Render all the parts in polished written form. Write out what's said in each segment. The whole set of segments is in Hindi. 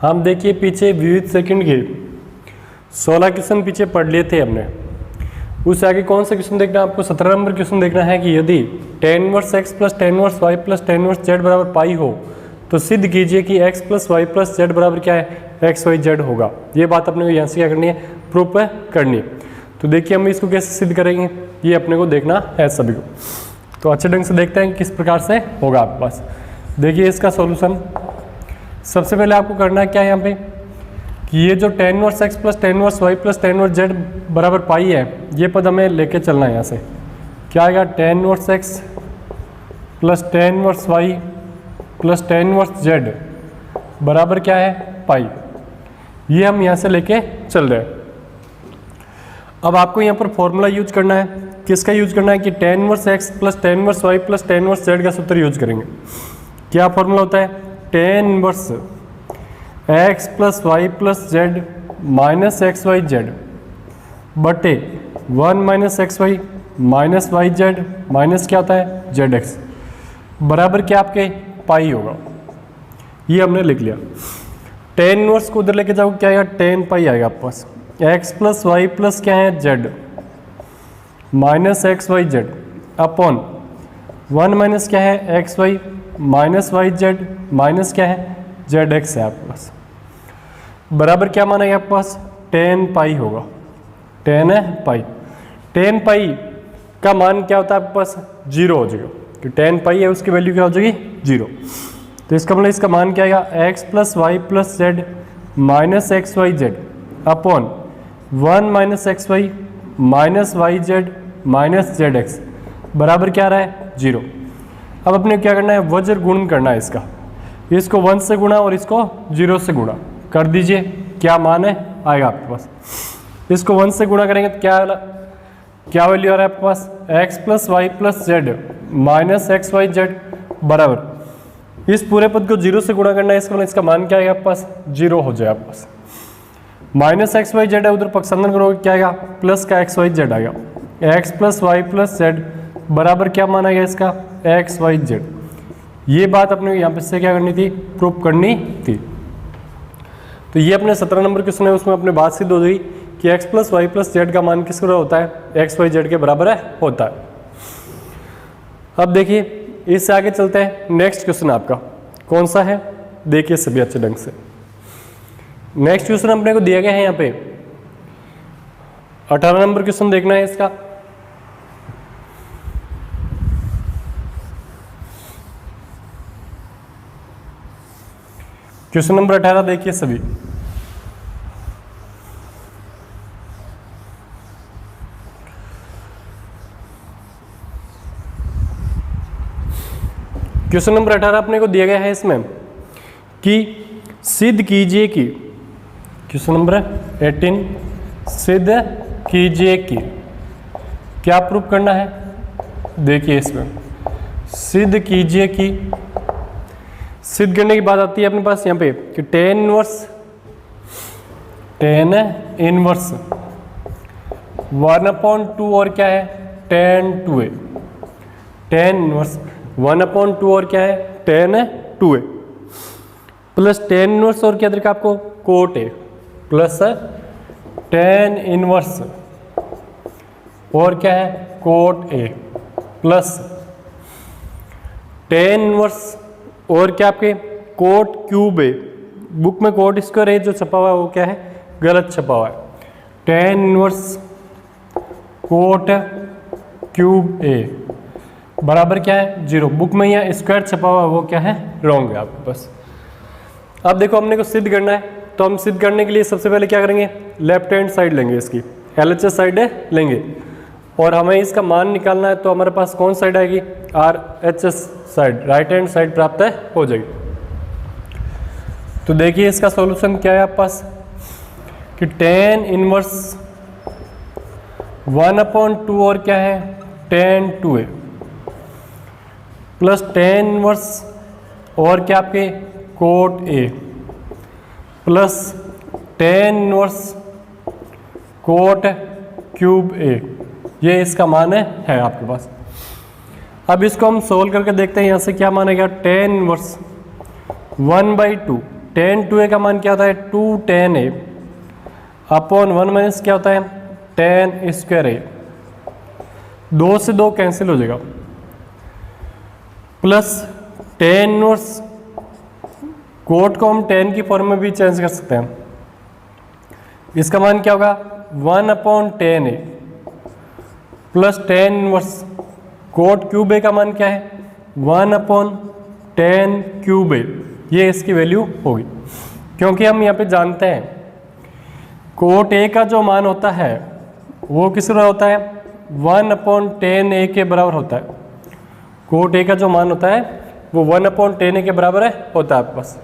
हम देखिए पीछे विविध सेकंड के 16 क्वेश्चन पीछे पढ़ लिए थे हमने। उससे आगे कौन सा क्वेश्चन देखना है आपको? 17 नंबर क्वेश्चन देखना है कि यदि tan inverse x plus tan inverse y plus tan inverse z बराबर पाई हो तो सिद्ध कीजिए कि x plus y plus z बराबर क्या है? एक्स वाई जेड होगा। ये बात अपने को यहाँ से क्या करनी है? प्रूफ करनी है। तो देखिए हम इसको कैसे सिद्ध करेंगे, ये अपने को देखना है सभी को। तो अच्छे ढंग से देखते हैं किस प्रकार से होगा आपके पास। देखिए इसका सॉल्यूशन सबसे पहले आपको करना है क्या है यहाँ पे कि ये जो tan inverse x plus tan inverse y plus tan inverse z बराबर पाई है, ये पद हमें लेके चलना है। यहाँ से क्या आएगा? tan inverse x plus tan inverse y plus tan inverse z बराबर क्या है? पाई। ये हम यहाँ से लेके चल रहे हैं। अब आपको यहाँ पर फॉर्मूला यूज करना है। किसका यूज करना है कि tan inverse x plus tan inverse y plus tan inverse z का सूत्र यूज करेंगे। क्या फॉर्मूला होता है? tan inverse x plus y plus z minus x y z बटे 1 minus x y minus y z minus क्या होता है? जेड एक्स बराबर क्या आपके? पाई होगा। ये हमने लिख लिया। tan इनवर्स को उधर लेके जाओ, क्या आएगा? tan पाई आएगा आपके पास। x प्लस वाई प्लस क्या है? Z minus x y z upon 1 minus क्या है? X y minus y z minus क्या है? जेड एक्स है आपके पास। बराबर क्या माना है आपके पास? tan पाई होगा। tan है पाई। tan पाई का मान क्या होता है आपके पास? 0 हो जाएगा। तो tan पाई है उसकी वैल्यू क्या हो जाएगी? 0। तो इसका मतलब इसका मान क्या आएगा? x plus y plus z minus x y z upon 1 minus x y minus y z minus z x बराबर क्या आ रहा है? 0। अब अपने क्या करना है? वज्र गुण करना है इसका। इसको 1 से गुणा और इसको 0 से गुणा कर दीजिए। क्या मान है? आएगा आपके पास। इसको 1 से गुणा करेंगे तो क्या वैल्यू आ रहा है आपके पास? x plus y plus z minus x y z बराबर इस पूरे पद को 0 से गुणा करना है। इसका मान क्या आएगा आपके पास? 0 हो जाए आपके पास। माइनस एक्स वाई जेड है, उधर पक्षांतर करोगे क्या आएगा? प्लस का एक्स वाई जेड आएगा। X plus y plus z बराबर क्या मान आएगा इसका? X y z. ये बात अपने को यहाँ पे से क्या करनी थी? प्रूफ करनी थी। तो ये अपने 17 नंबर क्वेश्चन है, उसमें अपने बात सिद्ध हो गई कि x plus y plus z का मान किसका होता है? एक्स वाई जेड के बराबर है होता है। अब देखिए इससे आगे चलते हैं। नेक्स्ट क्वेश्चन आपका कौन सा है? देखिए सभी अच्छे ढंग से। नेक्स्ट क्वेश्चन अपने को दिया गया है यहाँ पे 18 नंबर क्वेश्चन देखना है इसका। क्वेश्चन नंबर 18 देखिए सभी। क्वेश्चन नंबर 18 अपने को दिया गया है इसमें कि सिद्ध कीजिए कि, क्वेश्चन नंबर 18 सिद्ध कीजिए कि क्या प्रूफ करना है? देखिए इसमें सिद्ध कीजिए कि, सिद्ध करने की बात आती है अपने पास यहाँ पे कि tan इनवर्स 1/2 और क्या है? tan 2a। tan इनवर्स 1/2 और क्या है? tan 2a plus tan inverse और क्या देखा आपको? cot a plus tan inverse और क्या है? cot a plus tan inverse और क्या आपके? कोट क्यूब ए। बुक में कोट स्क्वायर ए जो छपा हुआ है वो क्या है? गलत छपा हुआ है। tan इनवर्स कोट क्यूब ए बराबर क्या है? 0। बुक में यहाँ स्क्वायर छपा हुआ है वो क्या है? रॉन्ग है आपके पास। अब देखो हमने को सिद्ध करना है, तो हम सिद्ध करने के लिए सबसे पहले क्या करेंगे? लेफ्ट हैंड साइड लेंगे, इसकी LHS साइड लेंगे और हमें इसका मान निकालना है। तो हमारे पास कौन साइड आएगी? RHS side, right hand side प्राप्त हो जाएगी। तो देखिए इसका सॉल्यूशन क्या है आपके पास कि tan इनवर्स 1/2 और क्या है? tan 2a plus tan inverse और क्या आपके? Cot a plus tan inverse cot cube a। ये इसका मान है आपके पास। अब इसको हम सोल्व करके देखते हैं। यहाँ से क्या मानेगा? tan इनवर्स 1/2 टेन टू ए का मान क्या होता है, 2 tan a अपॉन 1 माइनस क्या होता है, tan स्क्वायर ए। 2 से 2 कैंसिल हो जाएगा, प्लस tan इनवर्स, कोट को हम tan की फॉर्म में भी चेंज कर सकते हैं। इसका मान क्या होगा, 1 upon tan a plus tan inverse cot cube a का मान क्या है, 1 अपॉन tan क्यूब ए। ये इसकी वैल्यू होगी, क्योंकि हम यहाँ पे जानते हैं कोट ए का जो मान होता है वो किस तरह होता है, 1 अपॉन tan a के बराबर होता है। कोट ए का जो मान होता है वो 1 अपॉन tan a के बराबर है होता है आपके पास।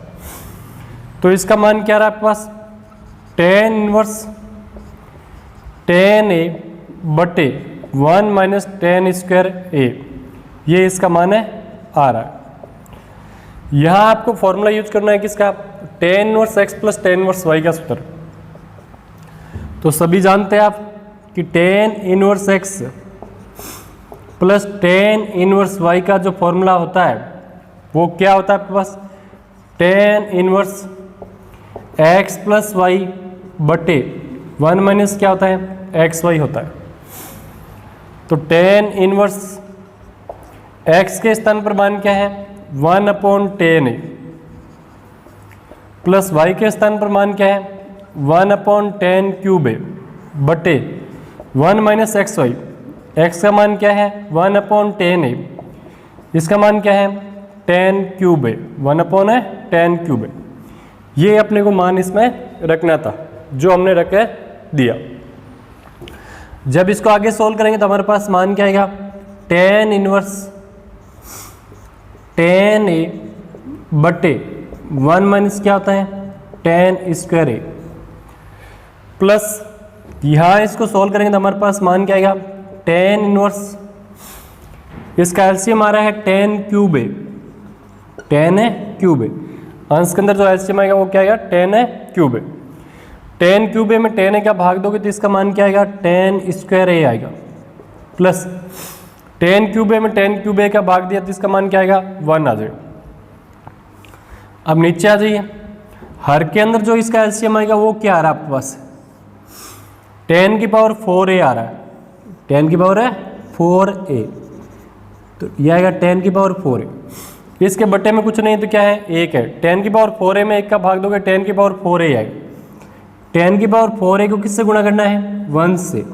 तो इसका मान क्या रहा आपके पास, tan इनवर्स tan a बटे 1 माइनस tan स्क्वायर a, ये इसका मान है आ रहा है। यहाँ आपको फॉर्मूला यूज करना है किसका, tan inverse x plus tan inverse y का सूत्र। तो सभी जानते हैं आप कि tan inverse x plus tan inverse y का जो फॉर्मूला होता है वो क्या होता है आपके पास, tan inverse x plus y बटे 1 माइनस क्या होता है, एक्स वाई होता है। तो tan इनवर्स x के स्थान पर मान क्या है, 1 upon tan a plus y के स्थान पर मान क्या है, 1 अपॉन tan क्यूब a बटे 1 माइनस एक्स वाई। एक्स का मान क्या है, 1 अपॉन tan a, इसका मान क्या है, tan क्यूब a, 1 अपॉन है tan क्यूब a। ये अपने को मान इसमें रखना था जो हमने रख के दिया। जब इसको आगे सोल्व करेंगे तो हमारे पास मान क्या आएगा, tan इनवर्स tan a बटे 1 माइनस क्या होता है, tan स्क्वायर a प्लस यहाँ इसको सोल्व करेंगे तो हमारे पास मान क्या आएगा, tan इनवर्स, इसका एलसीएम आ रहा है tan क्यूब a, tan है क्यूब a, अंश के अंदर जो एलसीएम आएगा वो क्या आएगा, tan है cube a। tan cube a में tan a का भाग दोगे तो इसका मान क्या आएगा, tan स्क्वायर a आएगा, प्लस tan क्यूब a में tan क्यूब a का भाग दिया तो इसका मान क्या आएगा, 1 आ जाएगा। अब नीचे आ जाइए, हर के अंदर जो इसका एलसीएम आएगा वो क्या आ रहा है आपके पास, tan की पावर 4a आ रहा है, tan की पावर है 4a, तो यह आएगा tan की पावर 4a। इसके बटे में कुछ नहीं तो क्या है, 1 है, tan की पावर 4a में 1 का भाग दोगे tan की पावर 4a आएगा। tan की पावर 4a को किससे गुणा करना है, 1 से,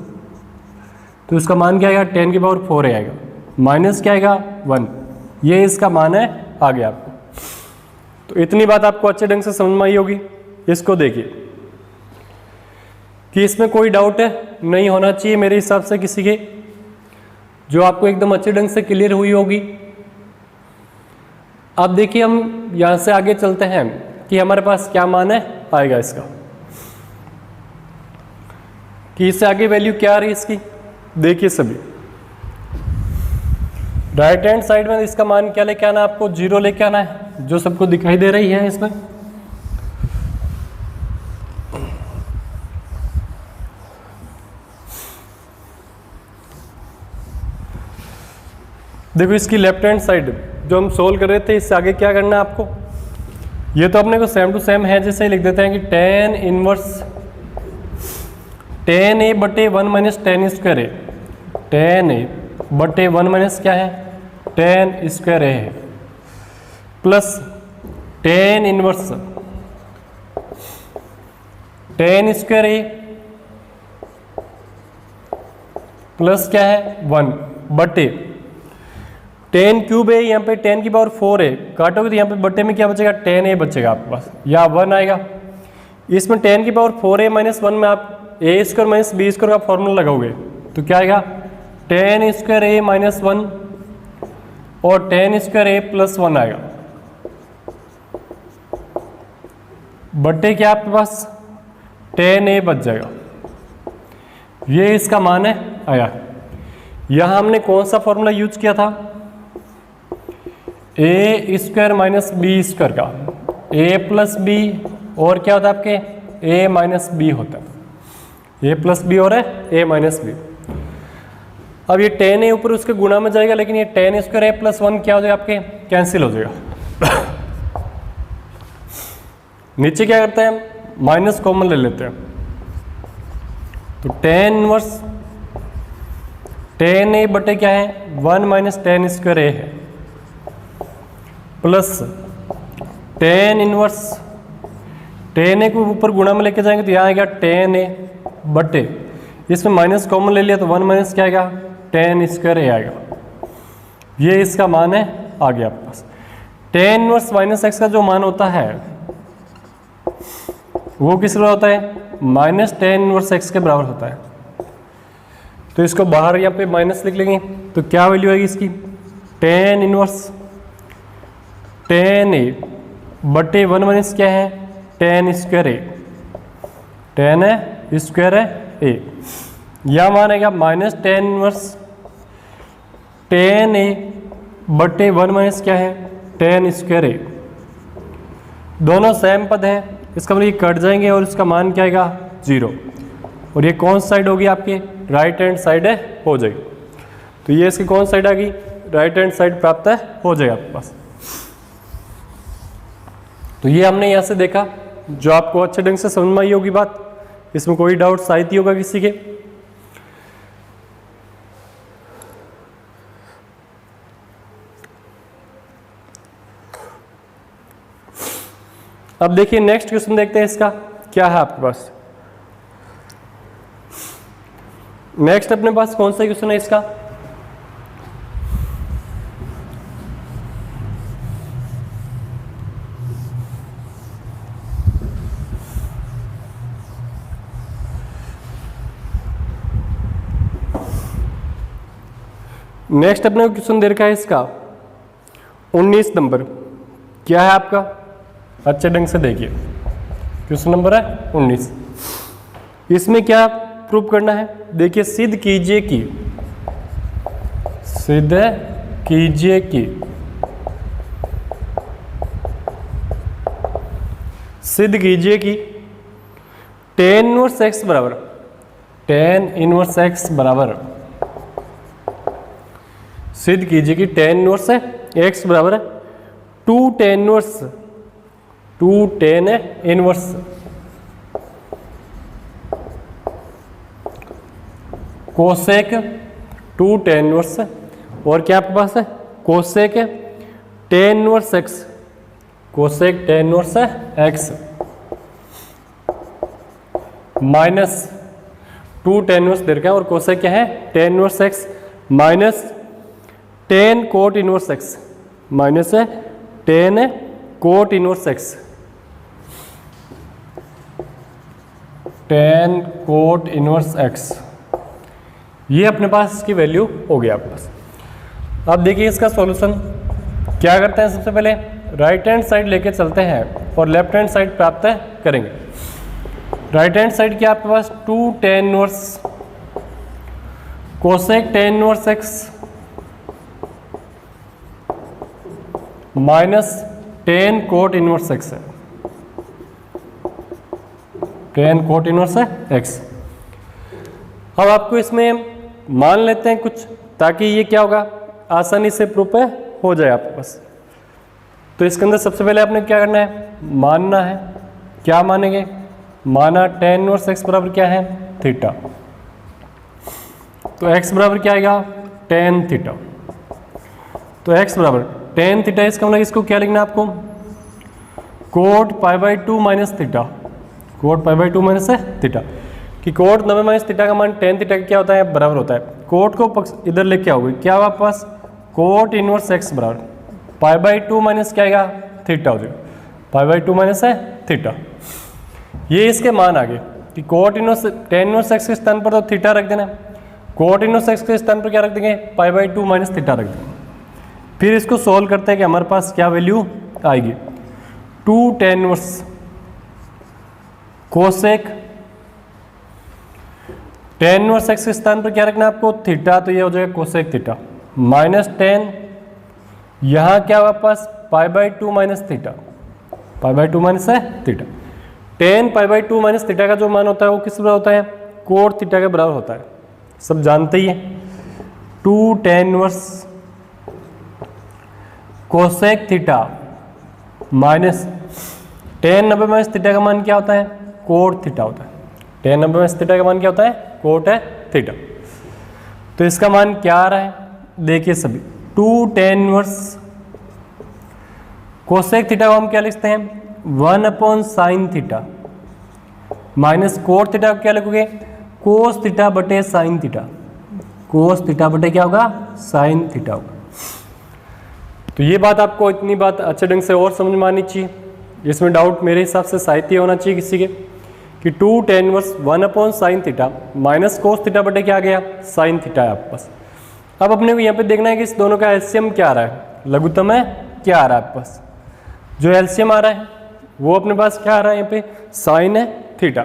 तो इसका मान क्या आएगा, tan की पावर 4a आएगा, माइनस क्या आएगा, 1। ये इसका मान है आ गया आपको। तो इतनी बात आपको अच्छे ढंग से समझ में आई होगी। इसको देखिए कि इसमें कोई डाउट है नहीं होना चाहिए मेरे हिसाब से किसी के, जो आपको एकदम अच्छे ढंग से क्लियर हुई होगी। अब देखिए हम यहां से आगे चलते हैं कि हमारे पास क्या मान है आएगा इसका, कि इससे आगे वैल्यू क्या आ रही है इसकी। देखिए सभी, राइट हैंड साइड में इसका मान क्या लेके आना है आपको, 0 लेके आना है, जो सबको दिखाई दे रही है इसमें। देखो इसकी लेफ्ट हैंड साइड जो हम सोल्व कर रहे थे, इससे आगे क्या करना है आपको, ये तो अपने को सेम टू सेम है, जैसे ही लिख देते हैं कि tan इनवर्स tan a बटे 1 minus tan square a, tan a बटे 1 माइनस क्या है, tan स्क्वायर a है, plus tan inverse tan square a plus क्या है 1 बटे tan क्यूब है, यहाँ पे tan की पावर 4 है, काटोगे तो यहाँ पे बटे में क्या बचेगा, tan a बचेगा आपके पास, या 1 आएगा। इसमें tan की पावर 4a माइनस 1 में आप a square minus b square का फॉर्मूला लगाओगे तो क्या आएगा, tan स्क्वायर a माइनस 1 और tan स्क्वायर a प्लस 1 आएगा, बटे क्या आपके पास tan a बच जाएगा। ये इसका मान है आया। यहाँ हमने कौन सा फॉर्मूला यूज किया था, a square minus b square का, a प्लस बी और क्या होता है आपके a माइनस बी होता है, a प्लस बी और है a माइनस बी। अब ये tan a ऊपर उसके गुणा में जाएगा, लेकिन ये tan स्क्वायर a प्लस 1 क्या हो जाएगा आपके, कैंसिल हो जाएगा। नीचे क्या करते हैं, माइनस कॉमन ले लेते हैं, तो टेन इनवर्स टेन ए बटे क्या है 1 माइनस टेन स्क्वायर ए है, प्लस टेन इनवर्स टेन ए को ऊपर गुणा में लेके जाएंगे तो यहाँ आएगा टेन ए बटे, इसमें माइनस कॉमन ले लिया तो 1 माइनस क्या आएगा टेन स्क्वायर ए आएगा। ये इसका मान है, आ गया आपके पास। टेन इनवर्स माइनस एक्स का जो मान होता है वो किस बराबर होता है, माइनस टेन इनवर्स एक्स के बराबर होता है। तो इसको बाहर यहाँ पे माइनस लिख लेंगे तो क्या वैल्यू आएगी इसकी, टेन इनवर्स टेन ए बटे 1 माइनस क्या है टेन स्क्वायर ए, टेन है स्क्वायर है ए, यह मान आएगा माइनस टेन इनवर्स टेन ए बटे 1 माइनस क्या है टेन स्क्वायर ए, दोनों सेम पद है, इसका मतलब ये कट जाएंगे और इसका मान क्या आएगा 0, और ये कौन साइड होगी आपके राइट हैंड साइड है हो जाएगी। तो ये इसकी कौन साइड आ गई, राइट हैंड साइड प्राप्त है हो जाएगा आपके पास। तो ये हमने यहाँ से देखा, जो आपको अच्छे ढंग से समझ में आई होगी बात, इसमें कोई डाउट आई होगा किसी के। अब देखिए नेक्स्ट क्वेश्चन देखते हैं, इसका क्या है आपके पास। नेक्स्ट अपने पास कौन सा क्वेश्चन है इसका, नेक्स्ट अपने को क्वेश्चन दे रखा है इसका 19 नंबर, क्या है आपका, अच्छे ढंग से देखिए, क्वेश्चन नंबर है 19। इसमें क्या प्रूफ करना है, देखिए सिद्ध कीजिए कि टेन इनवर्स एक्स बराबर सिद्ध कीजिए कि टेन इनवर्स है एक्स बराबर है two tan inverse cosec two tan inverse, और क्या आपके पास है cosec tan inverse x, cosec tan inverse x minus two tan inverse दे रखा है, और कोसेक क्या है tan inverse x minus tan cot inverse x, minus है tan cot inverse x, tan cot inverse x, ये अपने पास इसकी वैल्यू हो गया आपके पास। अब देखिए इसका सॉल्यूशन क्या करते हैं, सबसे पहले राइट हैंड साइड लेके चलते हैं और लेफ्ट हैंड साइड प्राप्त करेंगे। राइट हैंड साइड क्या आपके पास two tan inverse cosec tan inverse x minus tan cot inverse x है, टेन कोट इनवर्स है एक्स। अब आपको इसमें मान लेते हैं कुछ, ताकि ये क्या होगा आसानी से प्रूफ हो जाए आपके पास। तो इसके अंदर सबसे पहले आपने क्या करना है, मानना है, क्या मानेंगे, माना टेन इनवर्स एक्स बराबर क्या है थीटा, तो एक्स बराबर क्या आएगा टेन थीटा, तो एक्स बराबर टेन थीटा, इसका मतलब इसको क्या लिखना है आपको coat pi by two minus theta, coat pi by two minus theta, कि कोट 90 माइनस थीटा का मान टेन थीटा क्या होता है बराबर होता है, कोट को पक्ष इधर लेके आओगे क्या होगा आपके पास कोट इनवर्स एक्स बराबर पाई बाई टू माइनस क्या आएगा थीटा हो जाएगा, पाई बाई टू माइनस है थीटा। ये इसके मान आ गए कि cot inverse tan inverse x के स्थान पर तो थीटा रख देना, कोट इनवर्स एक्स के स्थान पर क्या रख देंगे पाई बाई टू माइनस थीटा रख देंगे। फिर इसको सोल्व करते हैं कि हमारे पास क्या वैल्यू आएगी, two tan inverse cosec tan inverse x के स्थान पर क्या रखना है आपको थीटा, तो ये हो जाएगा कोसेक थीटा माइनस टेन, यहाँ क्या होगा पास pi by two minus theta, pi by two minus है theta, tan pi by two minus theta का जो मान होता है वो किस बराबर होता है कोट थीटा के बराबर होता है, सब जानते ही हैं। Two tan inverse cosec theta minus tan 90 minus theta का मान क्या होता है? कोट थीटा होता है। tan 90 माइनस थीटा का मान क्या होता है? कोट है थीटा। तो इसका मान क्या आ रहा है? देखिए सभी, 2 tan इनवर्स कोसेक थीटा को हम क्या लिखते हैं? 1 sine theta minus cot theta को क्या लिखोगे? कोस थीटा बटे साइन थीटा। कोस थीटा बटे क्या होगा? साइन थीटा होगा। तो ये बात आपको, इतनी बात अच्छे ढंग से और समझ में आनी चाहिए। इसमें डाउट मेरे हिसाब से साहित्य होना चाहिए किसी के कि 2 tan inverse 1 sine theta minus cos theta बटे क्या आ गया? साइन थीटा है आपके पास। अब अपने को यहाँ पे देखना है कि इस दोनों का एलसीएम क्या आ रहा है, लघुत्तम है क्या आ रहा है आपके पास। जो एलसीएम आ रहा है वो अपने पास क्या आ रहा है? यहाँ पे साइन है थीटा।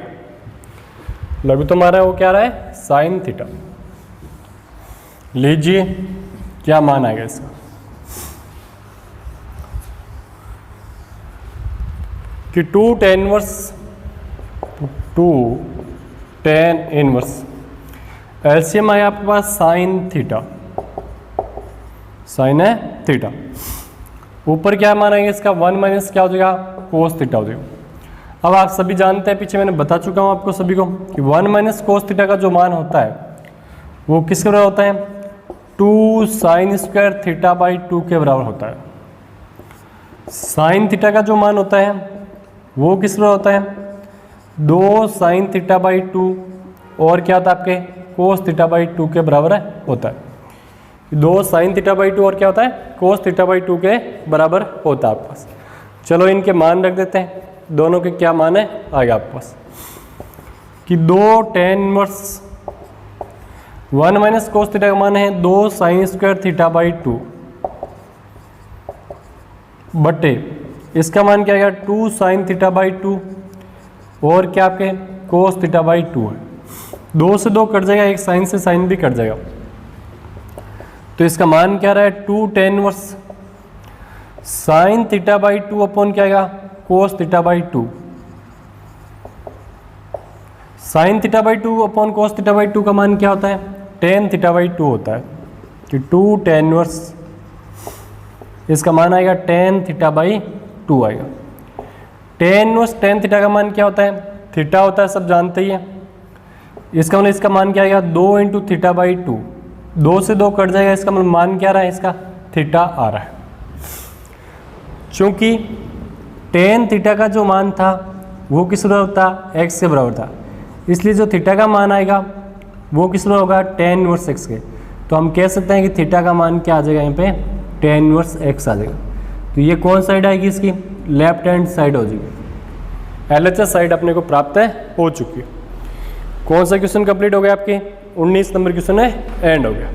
लघुत्तम आ रहा है वो क्या आ रहा है? Sine theta. लीजिए क्या मान आएगा इसका। कि 2 tan इनवर्स एलसीएम आया आपके पास साइन थीटा। साइन है थीटा। ऊपर क्या मान आएगा इसका? 1 माइनस क्या हो जाएगा? कोस थीटा हो जाएगा। अब आप सभी जानते हैं, पीछे मैंने बता चुका हूं आपको सभी को कि 1 माइनस कोस थीटा का जो मान होता है वो किसके बराबर होता है? 2 साइन स्क्वायर थीटा बाई 2 के बराबर होता है। साइन थीटा का जो मान होता है वो किस बराबर होता है? 2 साइन थीटा बाई 2 और क्या होता है आपके? कोस थीटा बाई 2 के बराबर होता है। 2 साइन थीटा बाई 2 और क्या होता है? कोस थीटा बाई 2 के बराबर होता है आपके पास। चलो इनके मान रख देते हैं, दोनों के क्या मान है आएगा आपके पास कि 2 tan inverse 1 minus cos theta का मान है 2 साइन स्क्वायर थीटा बाई 2 बटे इसका मान क्या आएगा? 2 साइन थीटा बाई 2 और क्या आपके? कोस थीटा बाई 2 है। 2 से 2 कट जाएगा, एक साइन से साइन भी कट जाएगा। तो इसका मान क्या रहा है? 2 tan inverse sine theta by 2 upon क्या आएगा? Cos theta by 2। Sine theta by 2 upon cos theta by 2 का मान क्या होता है? tan थीटा बाई 2 होता है कि 2 tan इनवर्स इसका मान आएगा tan थीटा बाई 2 आएगा। tan इनवर्स tan थीटा का मान क्या होता है? थीटा होता है, सब जानते ही हैं। इसका मतलब इसका मान क्या आएगा? 2 इंटू थीटा बाई 2। 2 से 2 कट जाएगा, इसका मतलब मान क्या रहा है? इसका थीटा आ रहा है। चूंकि tan थीटा का जो मान था वो किस बराबर था? x के बराबर था, इसलिए जो थीटा का मान आएगा वो किस बराबर होगा? tan इनवर्स x के। तो हम कह सकते हैं कि थीटा का मान क्या आ जाएगा यहाँ पे? tan इनवर्स x आ जाएगा। तो ये कौन साइड आएगी इसकी? लेफ्ट हैंड साइड हो जाएगी। LHS साइड अपने को प्राप्त हो चुकी है। कौन सा क्वेश्चन कंप्लीट हो गया आपके? 19 नंबर क्वेश्चन है एंड हो गया।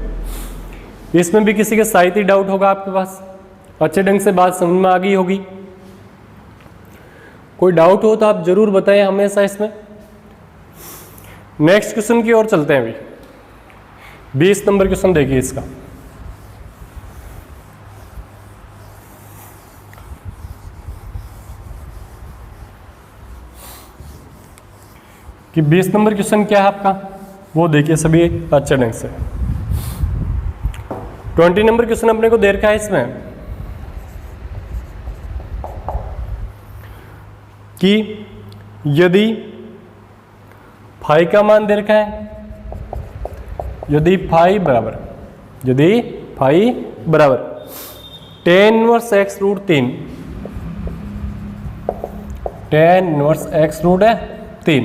इसमें भी किसी के साहित्य डाउट होगा आपके पास, अच्छे ढंग से बात समझ में आ गई होगी। कोई डाउट हो तो आप जरूर बताएं हमेशा इसमें। नेक्स्ट क्वेश्चन की ओर चलते हैं। अभी 20 नंबर क्वेश्चन देखिए इसका। कि 20 नंबर क्वेश्चन क्या है आपका, वो देखिए सभी अच्छे ढंग से। 20 नंबर क्वेश्चन अपने को दे रखा है इसमें कि यदि फाई का मान दे रखा है, यदि फाई बराबर tan inverse x root 3, tan inverse x root है 3,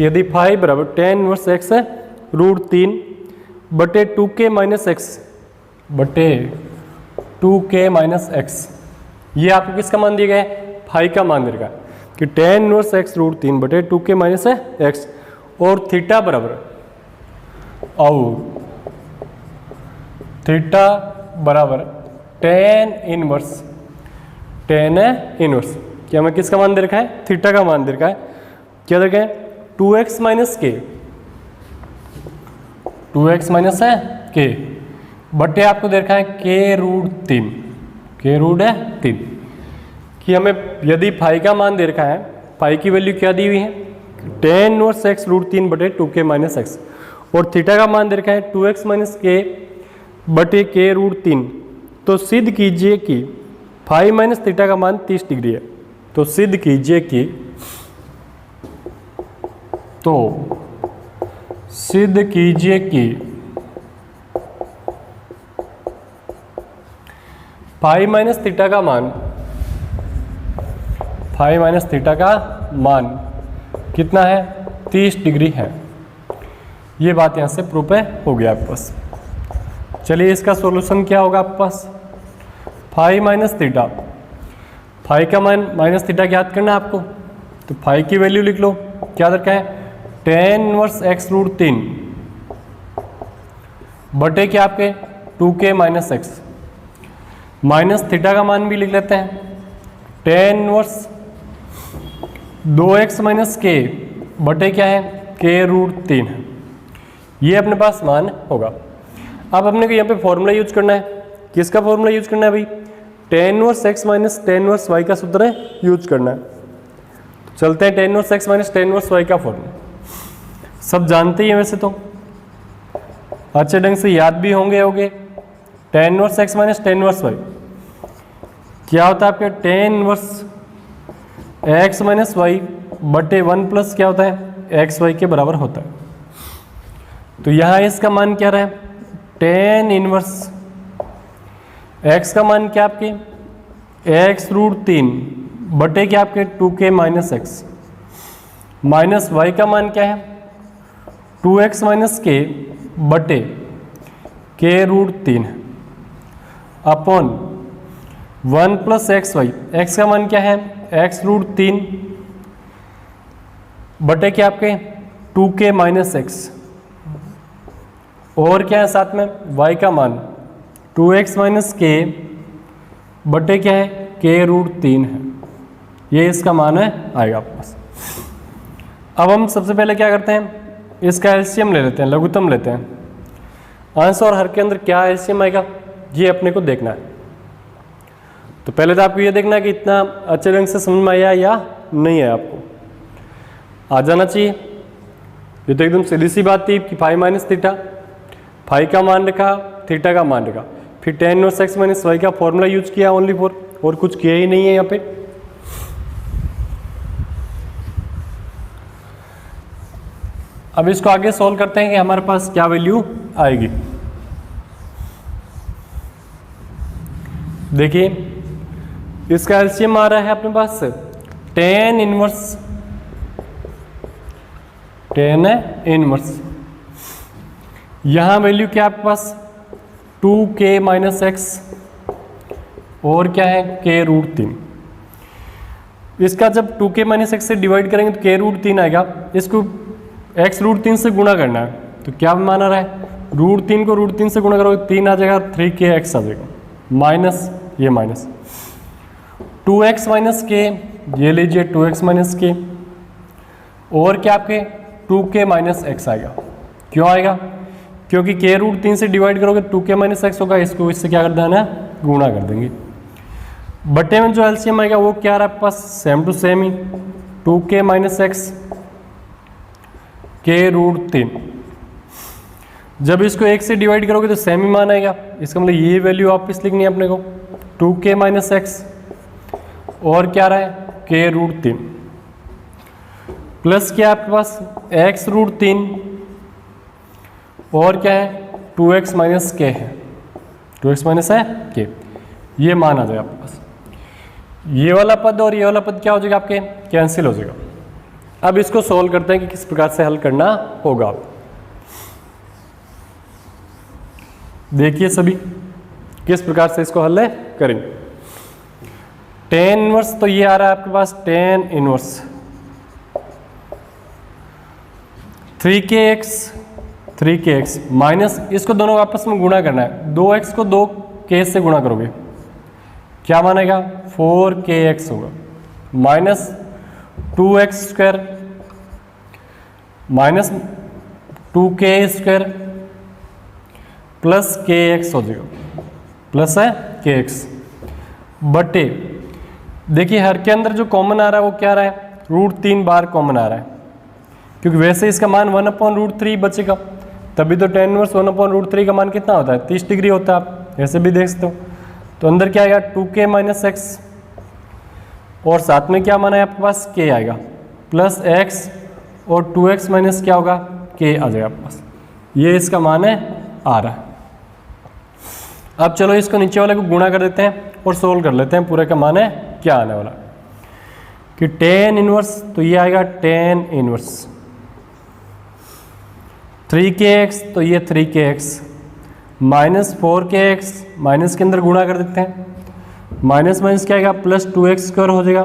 यदि फाई बराबर tan इनवर्स x रूट 3 बटे 2k माइनस एक्स बटे 2k माइनस एक्स, ये आपको किसका मान दिया गया है? फाई का मान दिया गया कि tan इनवर्स x रूट 3 बटे 2k माइनस एक्स और थीटा बराबर tan इनवर्स क्या हमें किसका मान दे रखा है? थीटा का मान दे रखा है। क्या दे रखा है? 2x माइनस k बटे आपको दे रखा है k रूट 3 कि हमें यदि फाई का मान दे रखा है, फाई की वैल्यू क्या दी हुई है? tan इनवर्स x रूट 3 बटे 2k माइनस एक्स और थीटा का मान दे रखा है 2x माइनस k बटे k रूट 3। तो सिद्ध कीजिए कि फाई माइनस थीटा का मान 30 डिग्री है। तो सिद्ध कीजिए कि फाई माइनस थीटा का मान कितना है, 30 डिग्री है। ये बात यहाँ से प्रूफ हो गया आपके पास। चलिए इसका सॉल्यूशन क्या होगा आपके पास, फाई माइनस थीटा, फाई का मान माइनस थीटा ज्ञात करना है आपको, तो फाई की वैल्यू लिख लो, क्या दरकार है, tan इनवर्स x रूट 3 बटे क्या आपके 2k minus x, minus theta का मान भी लिख लेते हैं, tan इनवर्स 2x माइनस k बटे क्या है k रूट 3 है। ये अपने पास मान होगा। अब हमने को यहाँ पे फॉर्मूला यूज करना है, किसका फॉर्मूला यूज करना है भाई, tan inverse x minus tan inverse y का सूत्र यूज करना है। तो चलते हैं tan inverse x minus tan inverse y का फॉर्मूला, सब जानते ही हैं वैसे तो, अच्छे ढंग से याद भी होंगे। tan inverse x minus tan inverse y क्या होता है आपके, tan inverse x minus y बटे 1 प्लस क्या होता है xy के बराबर होता है। तो यहाँ इसका मान क्या रहा है, tan इनवर्स x का मान क्या आपके x रूट 3 बटे क्या आपके 2k minus x, minus y का मान क्या है 2x माइनस k बटे k root 3 upon 1 plus x y, x का मान क्या है x रूट 3 बटे क्या आपके 2k माइनस एक्स, और क्या है साथ में y का मान 2x माइनस k बटे क्या है k रूट 3 है। ये इसका मान है आएगा आपके पास। अब हम सबसे पहले क्या करते हैं, इसका एलसीएम ले लेते हैं, लघुत्तम लेते हैं, अंश और हर के अंदर क्या एलसीएम आएगा ये अपने को देखना है। तो पहले तो आपको ये देखना है कि इतना अच्छे ढंग से समझ में आया या नहीं है, आपको आ जाना चाहिए। ये तो एकदम सीधी सी बात थी कि फाई माइनस थीटा, फाई का मान रखा, थीटा का मान रखा, फिर tan inverse x minus y का फॉर्मूला यूज किया ओनली फॉर, और कुछ किया ही नहीं है यहाँ पे। अब इसको आगे सॉल्व करते हैं कि हमारे पास क्या वैल्यू आएगी। देखिए इसका एलसीएम आ रहा है अपने पास tan इनवर्स, यहां वैल्यू क्या आपके पास 2k माइनस एक्स और क्या है k रूट 3। इसका जब 2k माइनस एक्स से डिवाइड करेंगे तो k रूट 3 आएगा, इसको x रूट 3 से गुणा करना है, तो क्या माना रहा है रूट 3 को रूट 3 से गुणा करोगे 3 आ जाएगा, 3kx आ जाएगा, माइनस ये माइनस 2x माइनस k, ये लीजिए 2x माइनस k, और क्या आपके 2k माइनस एक्स आएगा। क्यों आएगा, क्योंकि k रूट 3 से डिवाइड करोगे 2k माइनस एक्स होगा, इसको इससे क्या कर देना है गुणा कर देंगे। बटे में जो एलसीएम आएगा वो क्या रहा आपके पास, सेम टू सेम ही 2k minus x k root 3। जब इसको 1 से डिवाइड करोगे तो सेम ही मान आएगा, इसका मतलब ये वैल्यू वापस लिखनी है अपने को 2k माइनस एक्स और क्या रहा है k रूट 3 प्लस क्या आपके पास x रूट 3 और क्या है 2x माइनस k है, 2x माइनस है k, ये मान आ जाएगा आपके पास। ये वाला पद और ये वाला पद क्या हो जाएगा आपके कैंसिल हो जाएगा। अब इसको सोल्व करते हैं कि किस प्रकार से हल करना होगा। देखिए सभी किस प्रकार से इसको हल करेंगे। tan इनवर्स तो ये आ रहा है आपके पास tan इनवर्स 3kx माइनस, इसको दोनों आपस में गुणा करना है, 2x को 2k से गुणा करोगे क्या बनेगा 4kx होगा, minus 2x square minus 2k square plus kx हो जाएगा, प्लस है kx बटे, देखिए हर के अंदर जो कॉमन आ रहा है वो क्या आ रहा है रूट 3 बार कॉमन आ रहा है, क्योंकि वैसे इसका मान 1/√3 बचेगा, तभी तो tan इनवर्स 1/√3 का मान कितना होता है 30 डिग्री होता है, आप ऐसे भी देख सकते हो। तो अंदर क्या आएगा 2k माइनस एक्स और साथ में क्या माना है आपके पास, के आएगा प्लस एक्स और 2x माइनस क्या होगा, के आ जाएगा आपके पास। ये इसका मान है आ रहा है। अब चलो इसको नीचे वाले को गुणा कर देते हैं और सोल्व कर लेते हैं पूरे का मान है क्या आने वाला कि tan इनवर्स, तो ये आएगा tan इनवर्स 3kx, तो ये 3kx माइनस 4kx, माइनस के अंदर गुणा कर देते हैं, माइनस माइनस क्या आएगा प्लस 2x स्क्वायर हो जाएगा,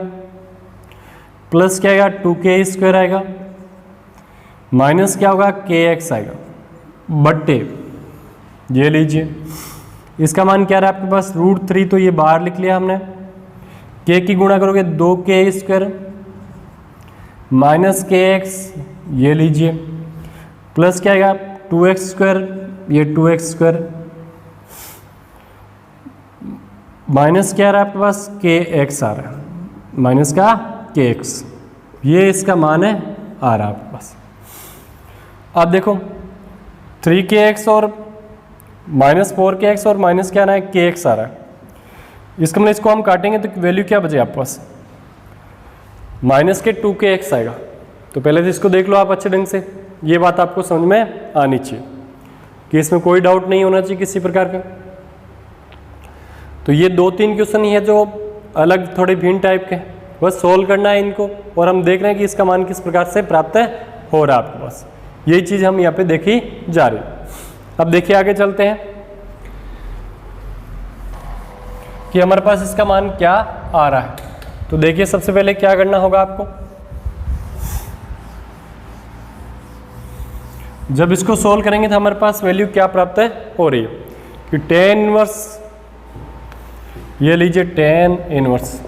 प्लस क्या आएगा 2k स्क्वायर आएगा, माइनस क्या होगा kx आएगा, बट्टे ये लीजिए इसका मान क्या रहा है आपके पास √3, तो ये बाहर लिख लिया हमने, k की गुणा करोगे 2k स्क्वायर माइनस kx, ये लीजिए प्लस क्या आएगा 2x स्क्वायर, ये 2x स्क्वायर माइनस क्या आ रहा है आपके पास kx आ रहा है, माइनस का kx, ये इसका मान है आ रहा है आपके पास। अब देखो 3kx और माइनस 4kx और माइनस क्या आ रहा है kx आ रहा है, इसका मतलब इसको हम काटेंगे तो वैल्यू क्या बचे आपके पास, माइनस के 2kx आएगा। तो पहले तो इसको देख लो आप अच्छे ढंग से, ये बात आपको समझ में आनी चाहिए कि इसमें कोई डाउट नहीं होना चाहिए किसी प्रकार का। तो ये 2-3 क्वेश्चन ही है जो अलग थोड़े भिन्न टाइप के, बस सोल्व करना है इनको और हम देख रहे हैं कि इसका मान किस प्रकार से प्राप्त हो रहा है आपके पास, यही चीज़ हम यहाँ पे देखी जा रही है। अब देखिए आगे चलते हैं कि हमारे पास इसका मान क्या आ रहा है। तो देखिए सबसे पहले क्या करना होगा आपको, जब इसको सोल्व करेंगे तो हमारे पास वैल्यू क्या प्राप्त हो रही है कि tan इनवर्स, ये लीजिए tan इनवर्स,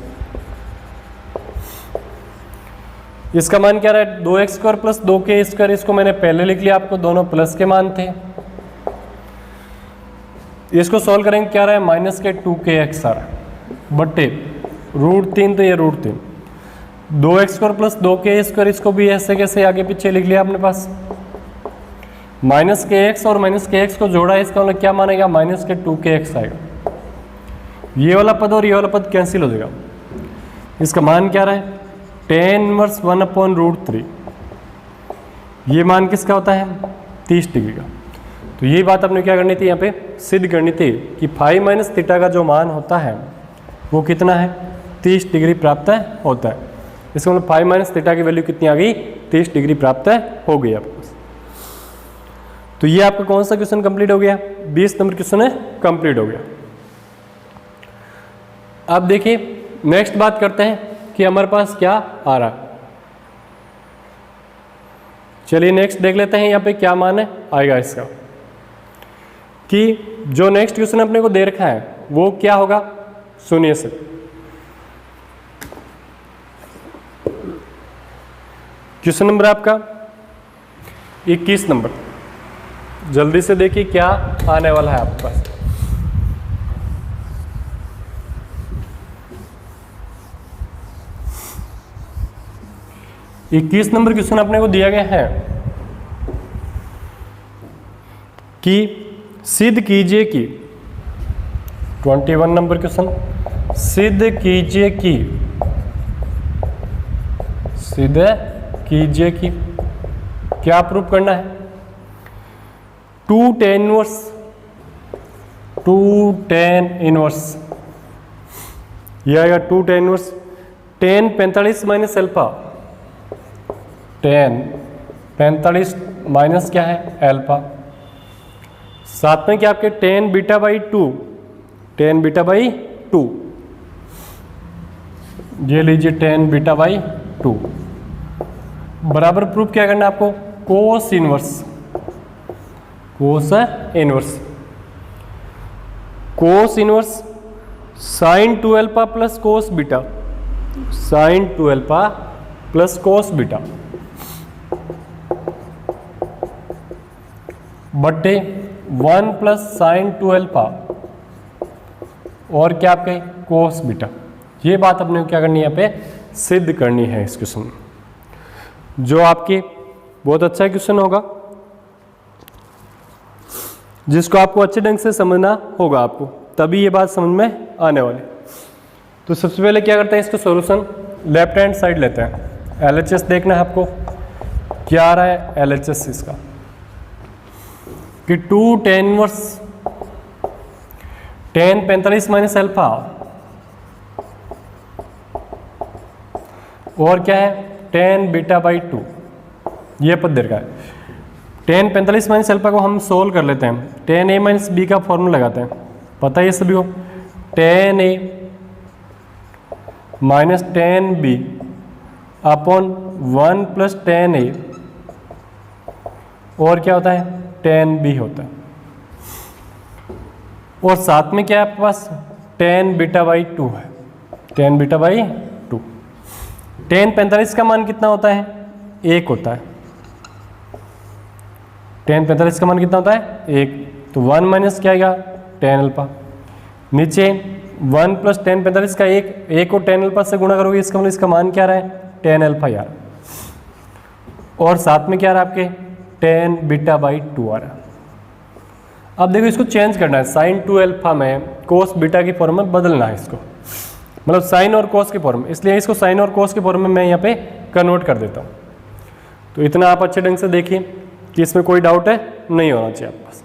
इसका मान क्या रहा है 2x square plus 2k square, इसको मैंने पहले लिख लिया आपको, दोनों प्लस के मान थे। इसको सोल्व करेंगे क्या रहा है माइनस के 2kx आ रहा है बट्टे √3, तो ये √3 2x square plus 2k square, इसको भी ऐसे कैसे आगे पीछे लिख लिया अपने पास, माइनस kx और माइनस kx को जोड़ा है, इसका मतलब क्या मानेगा माइनस के 2kx आएगा, ये वाला पद और ये वाला पद कैंसिल हो जाएगा। इसका मान क्या रहा है tan इनवर्स 1/√3, ये मान किसका होता है 30 डिग्री का। तो यही बात आपने क्या करनी थी यहाँ पे सिद्ध करनी थी कि फाई माइनस थीटा का जो मान होता है वो कितना है 30 डिग्री प्राप्त होता है। इसका मतलब फाई माइनस थीटा की वैल्यू कितनी आ गई 30 डिग्री प्राप्त हो गई आपके पास। तो ये आपका कौन सा क्वेश्चन कंप्लीट हो गया, 20 नंबर क्वेश्चन है कंप्लीट हो गया। अब देखिए नेक्स्ट बात करते हैं कि हमारे पास क्या आ रहा है। चलिए नेक्स्ट देख लेते हैं यहाँ पे क्या मान आएगा इसका, कि जो नेक्स्ट क्वेश्चन अपने को दे रखा है वो क्या होगा, सुनिए से। क्वेश्चन नंबर आपका 21 नंबर, जल्दी से देखिए क्या आने वाला है आपके पास। ये 21 नंबर क्वेश्चन अपने को दिया गया है कि सिद्ध कीजिए कि 21 नंबर क्वेश्चन, सिद्ध कीजिए कि क्या प्रूफ करना है 2 tan इनवर्स, यह आएगा 2 tan inverse tan 45 minus alpha, tan 45 minus क्या है अल्फा, साथ में क्या आपके tan beta by 2, tan beta by 2, ये लीजिए tan बीटा बाई 2 बराबर प्रूफ क्या करना है आपको cos inverse, cos inverse sine 2 alpha plus cos beta, sine 2 alpha plus cos beta बट्टे 1 प्लस साइन 2 अल्फा और क्या आपके कोस बीटा। ये बात अपने क्या करनी है यहाँ पे सिद्ध करनी है इस क्वेश्चन में, जो आपके बहुत अच्छा क्वेश्चन होगा जिसको आपको अच्छे ढंग से समझना होगा आपको, तभी ये बात समझ में आने वाली। तो सबसे पहले क्या करते हैं, इसको सॉल्यूशन लेफ्ट हैंड साइड लेते हैं। LHS देखना है आपको, क्या आ रहा है LHS इसका कि 2 tan inverse tan 45 minus alpha और क्या है tan बीटा बाई 2, ये पद दे रखा है। tan 45 माइनस अल्फा को हम सोल्व कर लेते हैं। tan a माइनस बी का फॉर्मूला लगाते हैं, पता है ये सभी को, tan a minus tan b upon 1 plus tan a और क्या होता है tan b होता है, और साथ में क्या है आपके पास tan बीटा बाई 2 है, tan बीटा बाई 2। tan 45 का मान कितना होता है 1 होता है, tan 45 का मान कितना होता है 1, तो 1 माइनस क्या आएगा tan अल्फा, नीचे 1 प्लस tan 45 का 1 को tan अल्फा से गुणा करोगे, इसका मतलब इसका मान क्या आ रहा है tan अल्फा यार, और साथ में क्या आ रहा है आपके tan बीटा बाई 2 आ रहा है। अब देखो इसको चेंज करना है, साइन 2 अल्फा में कोस बीटा की फॉर्म में बदलना है इसको, मतलब साइन और कोस की फॉर्म में, इसलिए इसको साइन और कोस की फॉर्म में मैं यहाँ पे कन्वर्ट कर देता हूँ। तो इतना आप अच्छे ढंग से देखिए कि इसमें कोई डाउट है नहीं होना चाहिए आपके पास।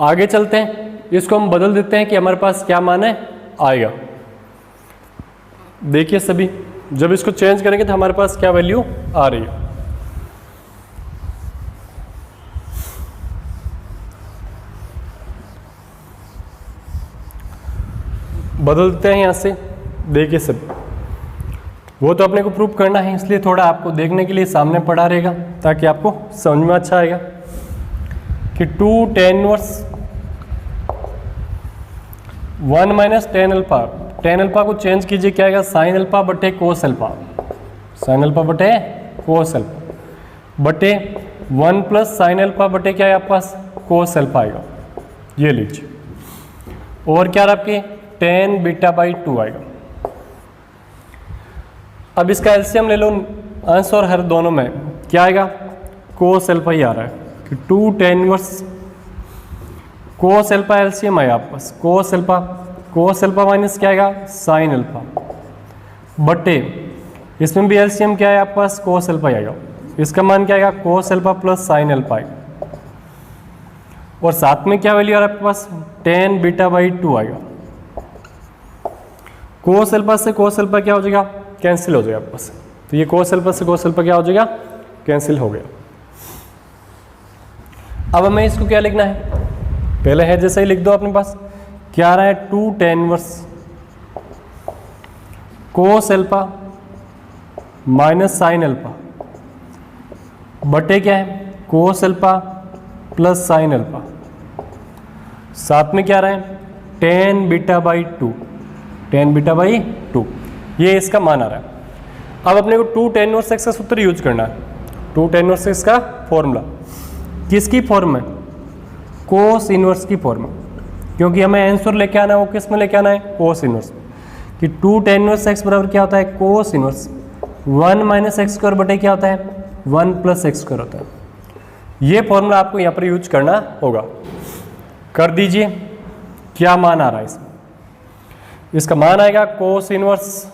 आगे चलते हैं, इसको हम बदल देते हैं कि हमारे पास क्या मान है आएगा। देखिए सभी, जब इसको चेंज करेंगे तो हमारे पास क्या वैल्यू आ रही है। बदल देते हैं यहाँ से, देखिए सब, वो तो अपने को प्रूव करना है, इसलिए थोड़ा आपको देखने के लिए सामने पड़ा रहेगा ताकि आपको समझ में अच्छा आएगा कि 2 tan inverse 1 minus tan alpha, tan alpha को चेंज कीजिए, क्या आएगा साइन अल्फा बटे कोस अल्फा, साइन अल्फा बटे कोस अल्फा बटे 1 प्लस साइन अल्फा बटे क्या है आपके पास कोस अल्फा आएगा, ये लीजिए, और क्या आपके tan बीटा बाई 2 आएगा। अब इसका एलसीएम ले लो, अंश और हर दोनों में क्या आएगा कोस अल्फा ही आ रहा है कि 2 tan inverse cos alpha, LCM आएगा आपके पास कोस अल्फा माइनस क्या आएगा साइन अल्फा बटे, इसमें भी एलसीएम क्या है आपके पास कोस अल्फा आएगा, इसका मान क्या आएगा कोस अल्फा प्लस साइन अल्फा आएगा, और साथ में क्या वैल्यू आ रहा है आपके पास tan बीटा बाई 2 आएगा। कोस अल्फा से कोस अल्फा क्या हो जाएगा कैंसिल हो जाएगा आपके पास, तो ये कोस अल्फा से कोस अल्फा क्या हो जाएगा कैंसिल हो गया। अब हमें इसको क्या लिखना है, पहले है जैसे ही लिख दो अपने पास, क्या आ रहा है 2 tan इनवर्स कोस अल्फा माइनस साइन अल्फा बटे क्या है कोस अल्फा प्लस साइन अल्फा, साथ में क्या आ रहा है tan beta by 2, tan beta by 2, ये इसका मान आ रहा है। अब अपने को 2 tan इनवर्स x का सूत्र यूज करना है, 2 tan इनवर्स x का फॉर्मूला किसकी फॉर्म में कोस इनवर्स की फॉर्म में, क्योंकि हमें आंसर लेके आना है, वो किस में लेके आना है कोस इनवर्स, कि 2 tan इनवर्स x बराबर क्या होता है कोस इनवर्स 1 माइनस एक्स स्क्वायर बटे क्या होता है 1 प्लस एक्स स्क्वायर होता है। ये फॉर्मूला आपको यहाँ पर यूज करना होगा, कर दीजिए। क्या मान आ रहा है इसमें, इसका मान आएगा कोस inverse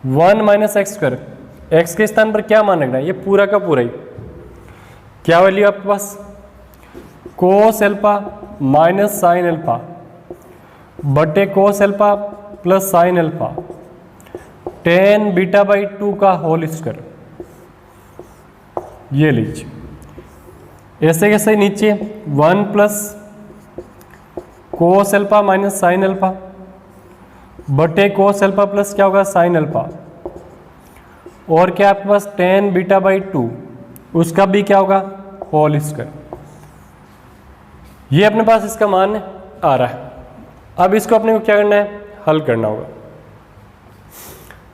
1 minus x square, x के स्थान पर क्या मान रखना है ये पूरा का पूरा ही, क्या वैल्यू आपके पास cos alpha minus sine alpha बटे cos alpha plus sine alpha tan beta by 2 का होल स्क्वायर, ये लीजिए। ऐसे कैसे नीचे 1 प्लस कोस अल्फा माइनस साइन अल्फा बटे कोस अल्फा प्लस क्या होगा साइन अल्फा, और क्या आपके पास tan बीटा बाई 2 उसका भी क्या होगा होल स्क्वायर, ये अपने पास इसका मान आ रहा है। अब इसको अपने को क्या करना है हल करना होगा।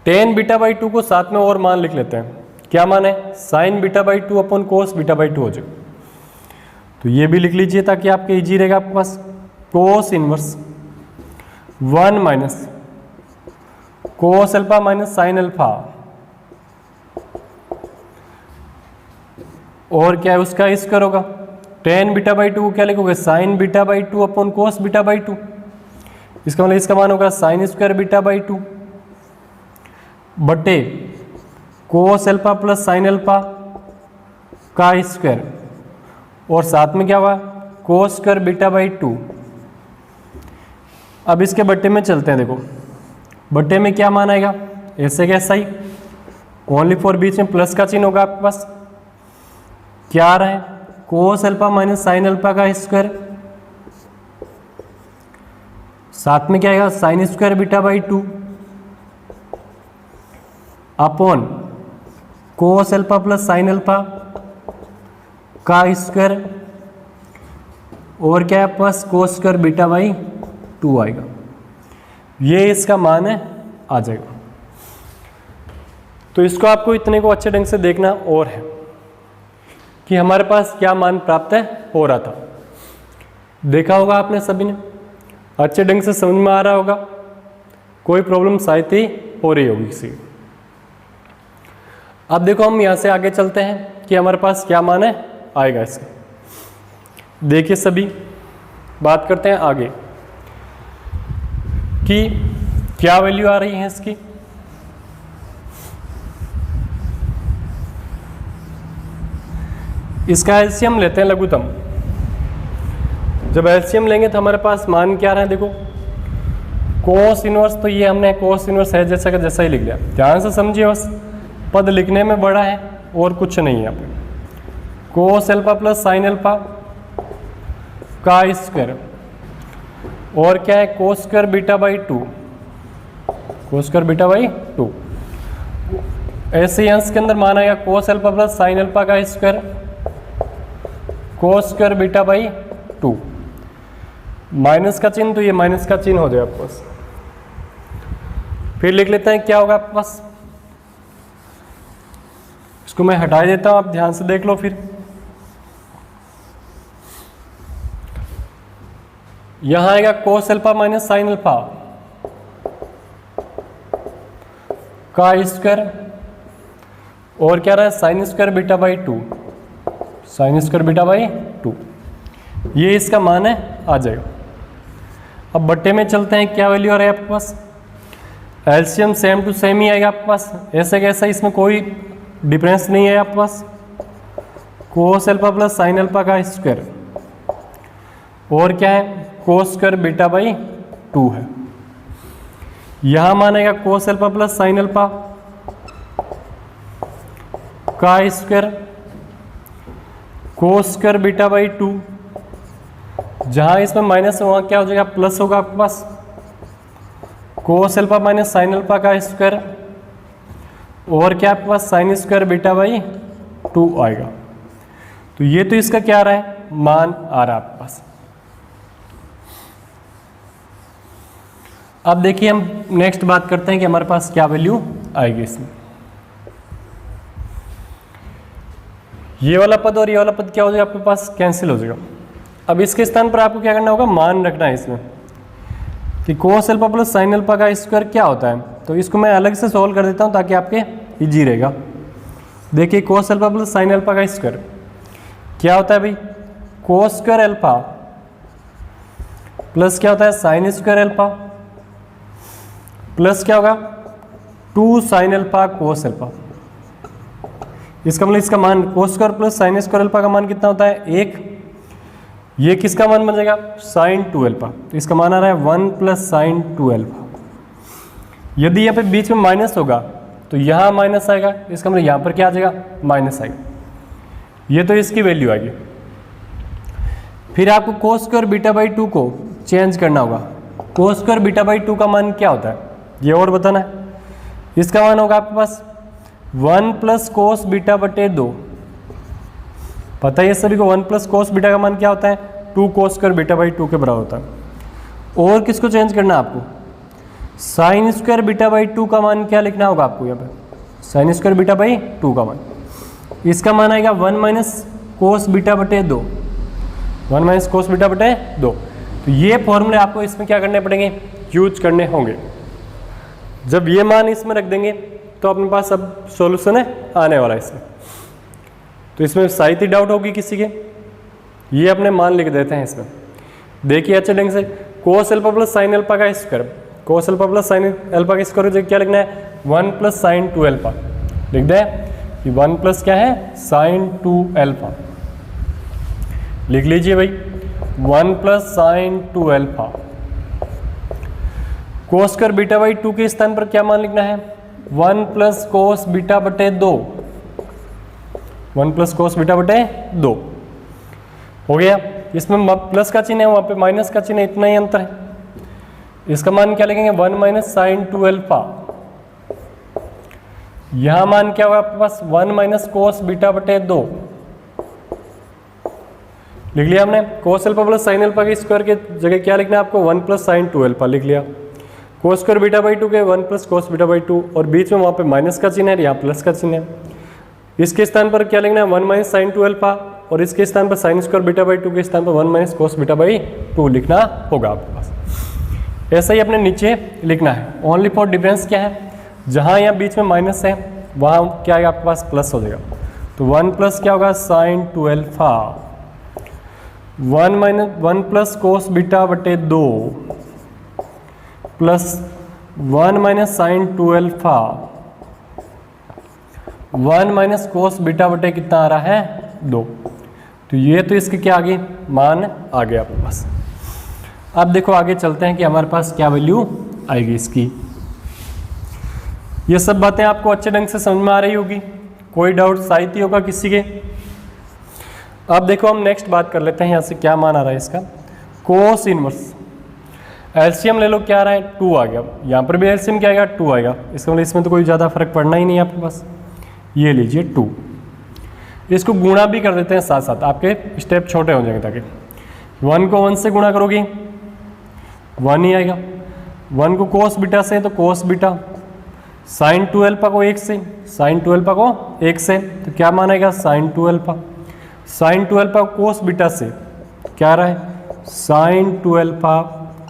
tan बीटा बाई 2 को साथ में और मान लिख लेते हैं, क्या मान है sign beta by 2 upon cos beta by 2 हो जाए, तो ये भी लिख लीजिए ताकि आपके इजी रहेगा आपके पास cos inverse 1 minus cos alpha minus sine alpha, और क्या है उसका स्क्वायर होगा, tan बीटा बाई 2 को क्या लिखोगे sign beta by 2 upon cos beta by 2, इसका मतलब इसका मान होगा साइन स्क्वायर बीटा बाई 2 बटे cos alpha plus sine alpha का स्क्वायर, और साथ में क्या हुआ कोस स्क्वायर बीटा बाई 2। अब इसके बट्टे में चलते हैं, देखो बट्टे में क्या मान आएगा, ऐसे कैसा ही ओनली फॉर बीच में प्लस का चिन्ह होगा आपके पास, क्या आ रहा है कोस अल्फा माइनस साइन अल्फा का स्क्वायर, साथ में क्या आएगा sign square beta by 2 upon cos alpha plus sine alpha का स्क्वायर, और क्या है plus cos square beta by 2 आएगा। ये इसका मान है, आ जाएगा। तो इसको आपको इतने को अच्छे ढंग से देखना और है कि हमारे पास क्या मान प्राप्त है हो रहा था। देखा होगा आपने सभी ने, अच्छे ढंग से समझ में आ रहा होगा, कोई प्रॉब्लम शायद ही हो रही होगी किसी। अब देखो हम यहाँ से आगे चलते हैं कि हमारे पास क्या मान है आएगा इसका। देखिए सभी बात करते हैं आगे कि क्या वैल्यू आ रही है इसकी। इसका एलसीएम लेते हैं लघुत्तम। जब एलसीएम लेंगे तो हमारे पास मान क्या रहा है, देखो कोस इनवर्स, तो ये हमने कोस इनवर्स है जैसा का जैसा ही लिख लिया। ध्यान से समझिए, बस पद लिखने में बड़ा है और कुछ नहीं है। यहाँ पे cos alpha plus sine alpha का स्क्वायर, और क्या है cos square beta by 2, cos square beta by 2। ऐसे ही अंश के अंदर माना गया cos alpha plus sine alpha का square, cos square beta by 2। Minus का चिन्ह, तो ये माइनस का चिन्ह हो जाएगा आपके पास। फिर लिख लेते हैं क्या होगा आपके पास, इसको मैं हटा देता हूं, आप ध्यान से देख लो। फिर यहां आएगा कोस अल्फा माइनस साइन अल्फा का स्क्वायर, और क्या रहा है sign square beta by 2, sign square beta by 2। ये इसका मान है, आ जाएगा। अब बट्टे में चलते हैं, क्या वैल्यू आ रहा है आपके पास, एलसीएम सेम टू सेम ही आएगा आपके पास, ऐसे कैसा, इसमें कोई डिफरेंस नहीं है आपके पास। Cos alpha plus sine alpha का स्क्वायर, और क्या है कोस स्क्वायर बीटा बाई 2 है। यहां मानेगा cos alpha plus sine alpha का square, cos square beta by 2। जहां इसमें माइनस है वहां क्या हो जाएगा प्लस होगा आपके पास, cos alpha minus sine alpha का स्क्वायर, और क्या आपके पास साइन स्क्वायर बीटा बाई 2 आएगा। तो ये तो इसका क्या आ रहा है, मान आ रहा है आपके पास। अब देखिए हम नेक्स्ट बात करते हैं कि हमारे पास क्या वैल्यू आएगी इसमें। ये वाला पद और ये वाला पद क्या हो जाएगा आपके पास, कैंसिल हो जाएगा। अब इसके स्थान पर आपको क्या करना होगा, मान रखना है इसमें कि कोस अल्फा प्लस साइन अल्फा का स्क्वायर क्या होता है। तो इसको मैं अलग से सॉल्व कर देता हूं ताकि आपके इजी रहेगा। देखिए कोस अल्फा प्लस साइन अल्फा का स्क्वायर क्या होता है भाई, कोस स्क्वायर अल्फा प्लस क्या होता है साइन स्क्वायर अल्फा, प्लस क्या होगा 2 साइन अल्फा कोस अल्फा। इसका मतलब इसका मान cos square plus sine square alpha का मान कितना होता है 1। ये किसका मान बन जाएगा साइन 2 अल्फा, तो इसका मान आ रहा है 1 प्लस साइन 2 अल्फा। यदि यहाँ पे बीच में माइनस होगा तो यहाँ माइनस आएगा, इसका मतलब यहाँ पर क्या आ जाएगा माइनस आएगा। ये तो इसकी वैल्यू आएगी। फिर आपको कोस स्क्वायर बीटा बाई 2 को चेंज करना होगा। कोस स्क्वायर बीटा बाई 2 का मान क्या होता है ये और बताना है। इसका मान होगा आपके पास 1 प्लस कोस बीटा बटे 2। पता है सभी को 1 प्लस कोस बीटा का मान क्या होता है 2 कोस स्क्वायर बीटा बाई 2 के बराबर होता है। और किसको चेंज करना है आपको, साइन स्क्वायर बीटा बाई 2 का मान क्या लिखना होगा आपको यहाँ पे, साइन स्क्वायर बीटा बाई 2 का मान। इसका मान आएगा 1 माइनस कोस बीटा बटे 2, 1 माइनस कोस बीटा बटे 2। तो ये फॉर्मूले आपको इसमें क्या करने पड़ेंगे, यूज करने होंगे। जब ये मान इसमें रख देंगे तो अपने पास अब सॉल्यूशन है आने वाला है इसमें। तो इसमें शायद ही डाउट होगी किसी के, ये अपने मान लिख देते हैं इसमें। देखिए अच्छे ढंग से cos alpha plus sine alpha का square, cos alpha plus sine alpha का स्क्वायर क्या लिखना है 1 प्लस साइन 2 अल्फा लिख दे कि 1 प्लस क्या है साइन 2 अल्फा। लिख लीजिए भाई 1 plus sine 2 alpha. Cos square beta by 2 के स्थान पर क्या मान लिखना है 1 प्लस कोस बीटा बटे 2, 1 प्लस कोस बीटा बटे 2 हो गया। इसमें प्लस का चिन्ह है, वहां पे माइनस का चिन्ह है, इतना ही अंतर है। इसका मान क्या लिखेंगे 1 माइनस साइन 2 अल्फा। यहां मान क्या होगा आपके पास 1 माइनस कोस बीटा बटे 2 लिख लिया हमने। कोस अल्फा प्लस साइन अल्फा के स्क्वायर के जगह क्या लिखना है आपको 1 प्लस साइन 2 अल्फा लिख लिया। कोस स्क्वायर बीटा बाई 2 के 1 प्लस कोस बीटा बाई 2 और बीच में वहां पे माइनस का चिन्ह है, यहाँ प्लस का चिन्ह है। इसके स्थान पर क्या लिखना है 1 माइनस साइन 2 अल्फा और इसके स्थान पर साइन स्क्वायर बीटा बाई 2 के स्थान पर 1 माइनस कोस बीटा बाई 2 लिखना होगा आपके पास। ऐसा ही अपने नीचे लिखना है। ओनली फॉर डिफरेंस क्या है, जहां यहाँ बीच में माइनस है वहां क्या आएगा आपके पास प्लस हो जाएगा। तो 1 प्लस क्या होगा sine 2 alpha, 1 plus cos beta बटे 2 plus 1 minus sine 2 alpha 1 minus cos beta बटे कितना आ रहा है 2। तो ये तो इसके क्या आगे मान आ गया आपके पास। अब देखो आगे चलते हैं कि हमारे पास क्या वैल्यू आएगी इसकी। ये सब बातें आपको अच्छे ढंग से समझ में आ रही होगी, कोई डाउट शायद ही होगा किसी के। अब देखो हम नेक्स्ट बात कर लेते हैं, यहाँ से क्या मान आ रहा है इसका कोस इनवर्स। एलसीएम ले लो, क्या आ रहा है 2 आ गया, यहाँ पर भी एलसीएम क्या आएगा 2 आएगा। इसका मतलब इसमें तो कोई ज़्यादा फर्क पड़ना ही नहीं है आपके पास। ये लीजिए 2, इसको गुणा भी कर देते हैं साथ साथ, आपके स्टेप छोटे हो जाएंगे ताकि 1 को 1 से गुणा करोगे 1 ही आएगा, 1 को कोस बीटा से तो कोस बीटा, साइन 2 अल्फा को 1 से, साइन 2 अल्फा को 1 से तो क्या मान आएगा sine 2 alpha, sine 2 alpha cos beta से क्या आ रहा है साइन 2 अल्फा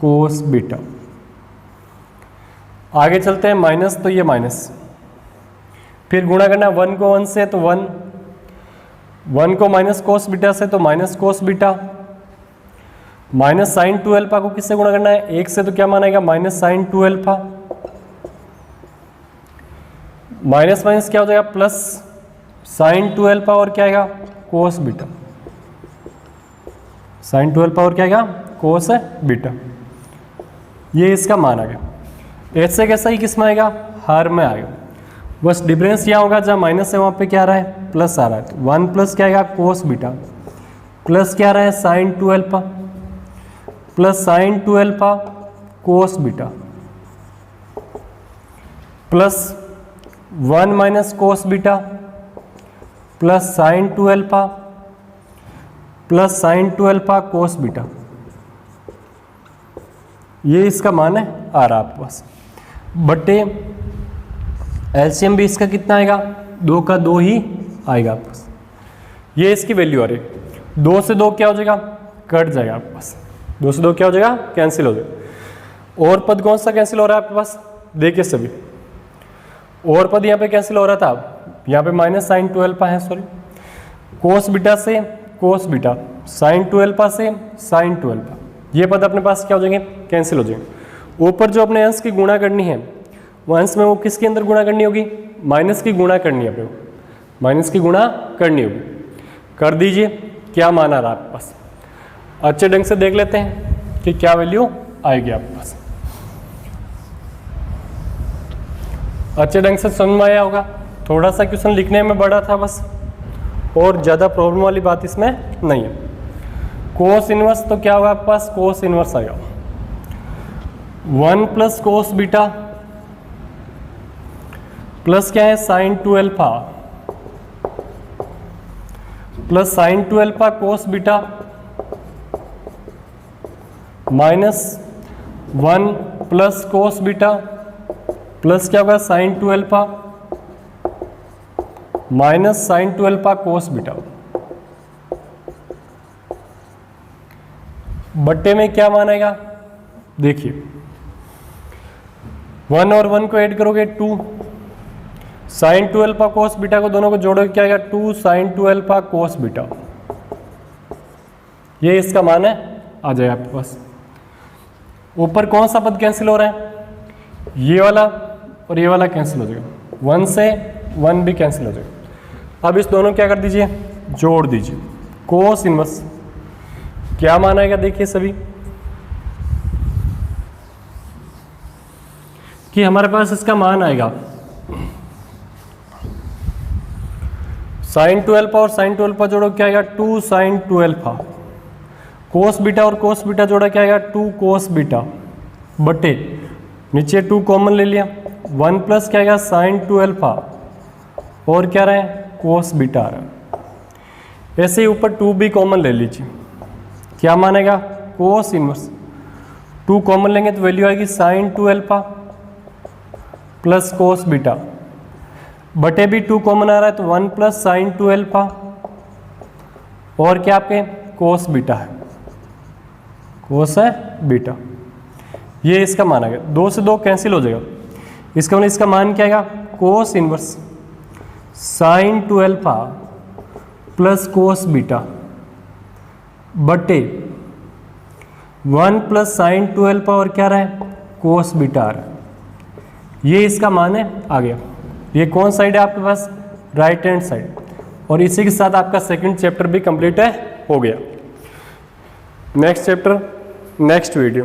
कोस बीटा। आगे चलते हैं माइनस, तो ये माइनस, फिर गुणा करना 1 को 1 से तो 1, 1 को माइनस कोस बीटा से तो minus cos beta, minus sine 2 alpha को किससे गुणा करना है 1 से तो क्या मानेगा minus sine 2 alpha, minus minus क्या हो जाएगा प्लस साइन 2 अल्फा और क्या आएगा कोस बीटा, साइन 2 अल्फा और क्या आएगा कोस बीटा। ये इसका मान आ गया। ऐसे कैसा ही किस में आएगा हर में आएगा, बस डिफरेंस यहाँ होगा जहाँ माइनस है वहाँ पे क्या आ रहा है प्लस आ रहा है। तो 1 प्लस क्या आएगा कोस बीटा प्लस क्या आ रहा है sine 2 alpha plus sine 2 alpha cos beta plus 1 minus cos beta plus sine 2 alpha plus sine 2 alpha cos beta. ये इसका मान है आ रहा आपके पास। बटे एलसीएम भी इसका कितना आएगा 2 का 2 ही आएगा आपके पास। ये इसकी वैल्यू आ रही है। 2 से 2 क्या हो जाएगा कट जाएगा आपके पास, 2 से 2 क्या हो जाएगा कैंसिल हो जाएगा। और पद कौन सा कैंसिल हो रहा है आपके पास देखिए सभी, और पद यहाँ पे कैंसिल हो रहा था, यहाँ पे माइनस साइन 2 अल्फा है, सॉरी कोस बीटा से कोस बीटा, साइन 2 अल्फा से साइन 2 अल्फा, ये पद अपने पास क्या हो जाएंगे कैंसिल हो जाएंगे। ऊपर जो अपने अंश की गुणा करनी है वो अंश में वो किसके अंदर गुणा करनी होगी माइनस की गुणा करनी है, अपने को माइनस की गुणा करनी होगी। कर दीजिए, क्या मान आ रहा है आपके पास, अच्छे ढंग से देख लेते हैं कि क्या वैल्यू आएगी आपके पास। अच्छे ढंग से समझ में आया होगा। थोड़ा सा क्वेश्चन लिखने में बड़ा था बस, और ज़्यादा प्रॉब्लम वाली बात इसमें नहीं है। कोस इनवर्स तो क्या होगा आपके पास कोस इनवर्स आएगा 1 प्लस कोस बीटा प्लस क्या है sine 2 alpha plus sine 2 alpha cos beta minus 1 plus cos beta plus क्या होगा sine 2 alpha minus sine 2 alpha cos beta. बट्टे में क्या मान आएगा देखिए, 1 और 1 को ऐड करोगे 2, साइन 2 अल्फा कोस बीटा को दोनों को जोड़ोगे क्या आएगा 2 साइन 2 अल्फा कोस बीटा। ये इसका मान है आ जाएगा आपके पास। ऊपर कौन सा पद कैंसिल हो रहा है, ये वाला और ये वाला कैंसिल हो जाएगा, 1 से 1 भी कैंसिल हो जाएगा। अब इस दोनों क्या कर दीजिए, जोड़ दीजिए। कोस इनवर्स क्या मान आएगा, देखिए सभी कि हमारे पास इसका मान आएगा साइन 2 अल्फा और साइन 2 अल्फा जोड़ो क्या आएगा, 2 साइन 2 अल्फा। कोस बीटा और कोस बीटा जोड़ा क्या आएगा, 2 कोस बीटा बटे नीचे 2 कॉमन ले लिया, 1 प्लस क्या आएगा साइन 2 अल्फा और क्या रहा है कोस बीटा आ रहा है। ऐसे ही ऊपर 2 भी कॉमन ले लीजिए, क्या मानेगा कोस इनवर्स, 2 कॉमन लेंगे तो वैल्यू आएगी sine 2 alpha plus cos beta बटे भी 2 कॉमन आ रहा है तो 1 प्लस साइन 2 अल्फा और क्या आपके कोस बीटा है, कोस है बीटा। ये इसका मान आ गया, 2 से 2 कैंसिल हो जाएगा, इसका मतलब इसका मान क्या आएगा कोस inverse sine 2 alpha plus cos beta बटे 1 प्लस साइन 2 अल्फा और क्या रहा है कोस बीटा आ रहा है। ये इसका मान है, आ गया। ये कौन साइड है आपके पास, राइट हैंड साइड। और इसी के साथ आपका सेकंड चैप्टर भी कंप्लीट है, हो गया। Next chapter next video.